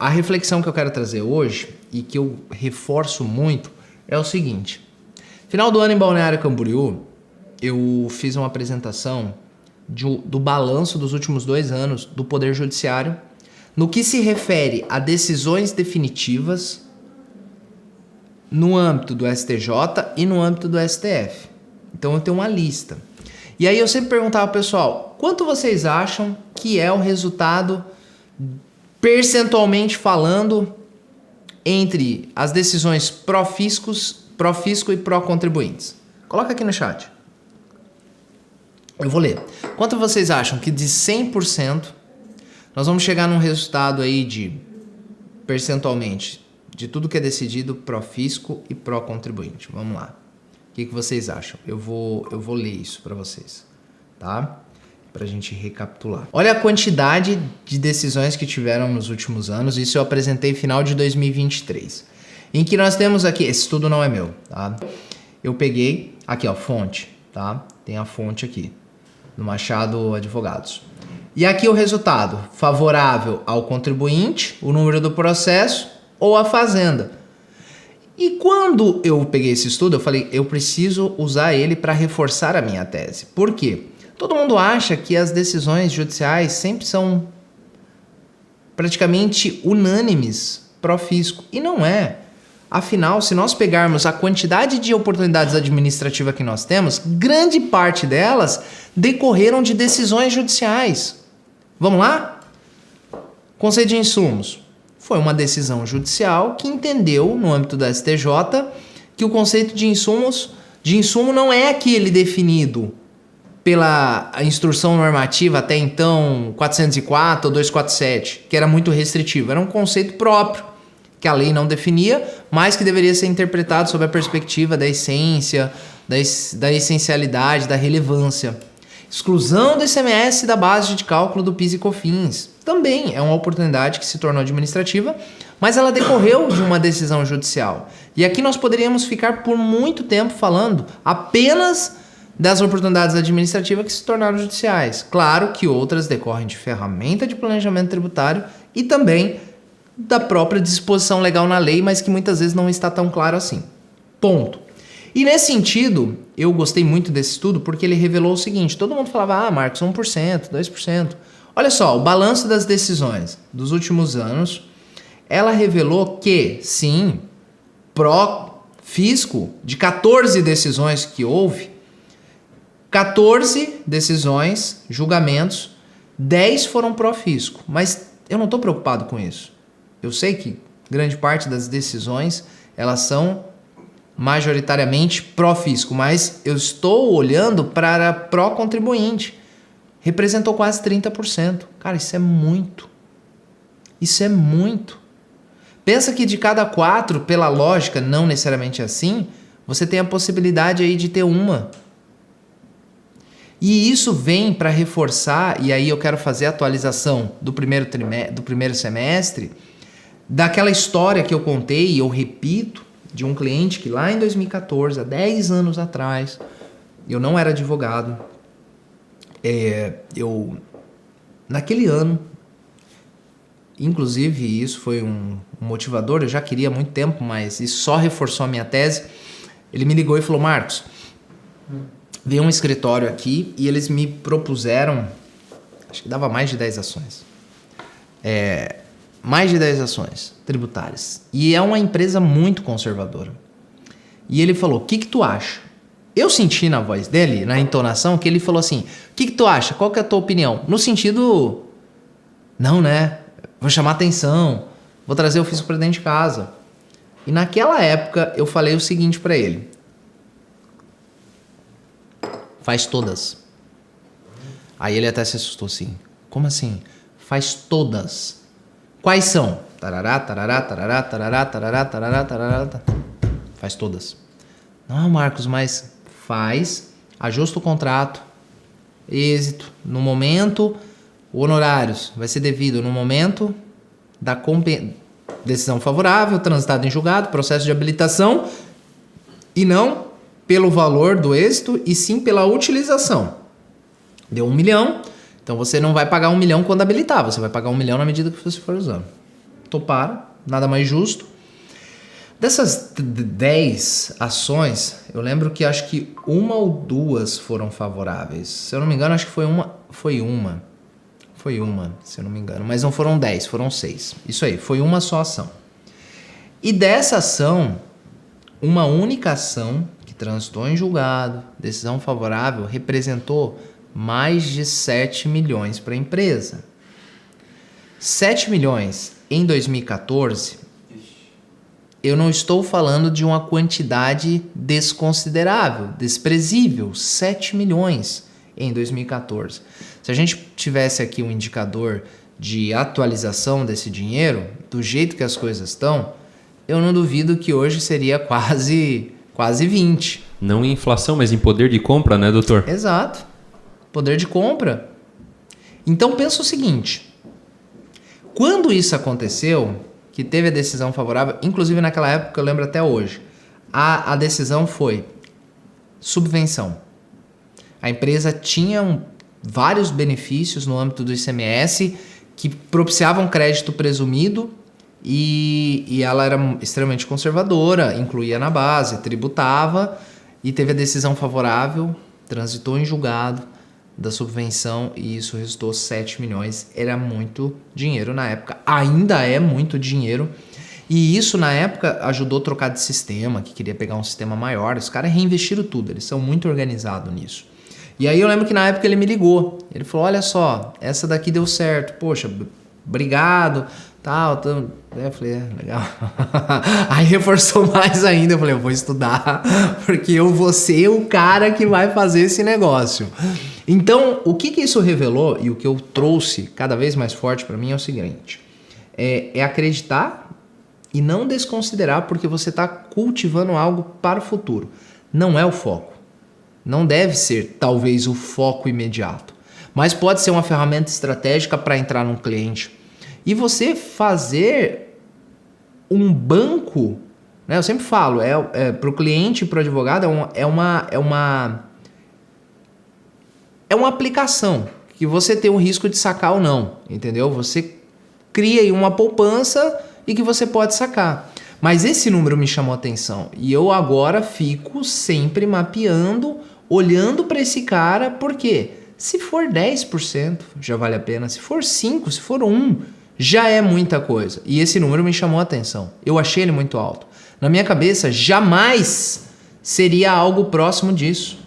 A reflexão que eu quero trazer hoje, e que eu reforço muito, é o seguinte. Final do ano em Balneário Camboriú, eu fiz uma apresentação do balanço dos últimos 2 anos do Poder Judiciário no que se refere a decisões definitivas no âmbito do STJ e no âmbito do STF. Então eu tenho uma lista. E aí eu sempre perguntava ao pessoal, quanto vocês acham que é o resultado, percentualmente falando, entre as decisões pró-fisco e pró-contribuintes? Coloca aqui no chat. Eu vou ler. Quanto vocês acham que de 100% nós vamos chegar num resultado aí de, percentualmente, de tudo que é decidido pró-fisco e pró-contribuinte? Vamos lá. O que vocês acham? Eu vou ler isso para vocês, tá? Pra gente recapitular. Olha a quantidade de decisões que tiveram nos últimos anos. Isso eu apresentei final de 2023. Em que nós temos aqui... Esse estudo não é meu, tá? Eu peguei... Aqui, ó, fonte, tá? Tem a fonte aqui. No Machado Advogados. E aqui o resultado. Favorável ao contribuinte, o número do processo ou a fazenda. E quando eu peguei esse estudo, eu falei, eu preciso usar ele para reforçar a minha tese. Por quê? Todo mundo acha que as decisões judiciais sempre são praticamente unânimes pró-fisco. E não é. Afinal, se nós pegarmos a quantidade de oportunidades administrativas que nós temos, grande parte delas decorreram de decisões judiciais. Vamos lá? Conceito de insumos. Foi uma decisão judicial que entendeu, no âmbito da STJ, que o conceito de insumo não é aquele definido pela instrução normativa até então 404 ou 247, que era muito restritivo. Era um conceito próprio, que a lei não definia, mas que deveria ser interpretado sob a perspectiva da essência, da essencialidade, da relevância. Exclusão do ICMS da base de cálculo do PIS e COFINS. Também é uma oportunidade que se tornou administrativa, mas ela decorreu de uma decisão judicial. E aqui nós poderíamos ficar por muito tempo falando apenas das oportunidades administrativas que se tornaram judiciais. Claro que outras decorrem de ferramenta de planejamento tributário e também da própria disposição legal na lei, mas que muitas vezes não está tão claro assim. Ponto. E nesse sentido, eu gostei muito desse estudo porque ele revelou o seguinte, todo mundo falava, Marcos, 1%, 2%. Olha só, o balanço das decisões dos últimos anos, ela revelou que, sim, pró-fisco, de 14 decisões que houve, 14 decisões, julgamentos, 10 foram pró-fisco. Mas eu não estou preocupado com isso. Eu sei que grande parte das decisões, elas são majoritariamente pró-fisco, mas eu estou olhando para pró-contribuinte. Representou quase 30%. Cara, isso é muito. Isso é muito. Pensa que de cada 4, pela lógica, não necessariamente assim, você tem a possibilidade aí de ter uma. E isso vem para reforçar, e aí eu quero fazer a atualização do primeiro semestre, daquela história que eu contei, e eu repito, de um cliente que lá em 2014, há 10 anos atrás, eu não era advogado, naquele ano, inclusive isso foi um motivador, eu já queria há muito tempo, mas isso só reforçou a minha tese. Ele me ligou e falou, Marcos, veio um escritório aqui e eles me propuseram, acho que dava mais de 10 ações, mais de 10 ações tributárias, e é uma empresa muito conservadora. E ele falou, o que tu acha? Eu senti na voz dele, na entonação, que ele falou assim, o que tu acha? Qual que é a tua opinião? No sentido, não, né? Vou chamar atenção, vou trazer o fisco para dentro de casa. E naquela época eu falei o seguinte para ele, faz todas. Aí ele até se assustou assim, como assim? Faz todas. Quais são? Tarará, tarará, tarará, tarará, tarará, tarará, tarará. Faz todas. Não, Marcos, mas faz, ajusta o contrato, êxito, no momento, honorários, vai ser devido no momento da decisão favorável, transitado em julgado, processo de habilitação, e não pelo valor do êxito, e sim pela utilização. Deu 1 milhão, então você não vai pagar 1 milhão quando habilitar, você vai pagar 1 milhão na medida que você for usando. toparam, nada mais justo. Dessas 10 ações, eu lembro que acho que 1 ou 2 foram favoráveis. Se eu não me engano, acho que foi uma, se eu não me engano. Mas não foram 10, foram 6. Isso aí, foi uma só ação. E dessa ação, uma única ação que transitou em julgado, decisão favorável, representou mais de 7 milhões para a empresa. 7 milhões em 2014... Eu não estou falando de uma quantidade desconsiderável, desprezível, 7 milhões em 2014. Se a gente tivesse aqui um indicador de atualização desse dinheiro, do jeito que as coisas estão, eu não duvido que hoje seria quase 20. Não em inflação, mas em poder de compra, né, doutor? Exato. Poder de compra. Então pensa o seguinte, quando isso aconteceu... que teve a decisão favorável, inclusive naquela época, eu lembro até hoje, a decisão foi subvenção. A empresa tinha vários benefícios no âmbito do ICMS que propiciavam crédito presumido e ela era extremamente conservadora, incluía na base, tributava e teve a decisão favorável, transitou em julgado da subvenção e isso resultou 7 milhões. Era muito dinheiro na época. Ainda é muito dinheiro. E isso na época ajudou a trocar de sistema, que queria pegar um sistema maior. Os caras reinvestiram tudo, eles são muito organizados nisso. E aí eu lembro que na época ele me ligou. Ele falou, olha só, essa daqui deu certo. Poxa, obrigado, tal. Eu falei, legal. Aí reforçou mais ainda. Eu falei, eu vou estudar, porque eu vou ser o cara que vai fazer esse negócio. Então, o que isso revelou e o que eu trouxe cada vez mais forte para mim é o seguinte. É acreditar e não desconsiderar porque você está cultivando algo para o futuro. Não é o foco. Não deve ser, talvez, o foco imediato. Mas pode ser uma ferramenta estratégica para entrar num cliente. E você fazer um banco, né? Eu sempre falo, para o cliente e para o advogado é uma aplicação que você tem o risco de sacar ou não, entendeu? Você cria aí uma poupança e que você pode sacar. Mas esse número me chamou a atenção e eu agora fico sempre mapeando, olhando para esse cara, porque se for 10% já vale a pena, se for 5%, se for 1%, já é muita coisa. E esse número me chamou a atenção. Eu achei ele muito alto. Na minha cabeça, jamais seria algo próximo disso.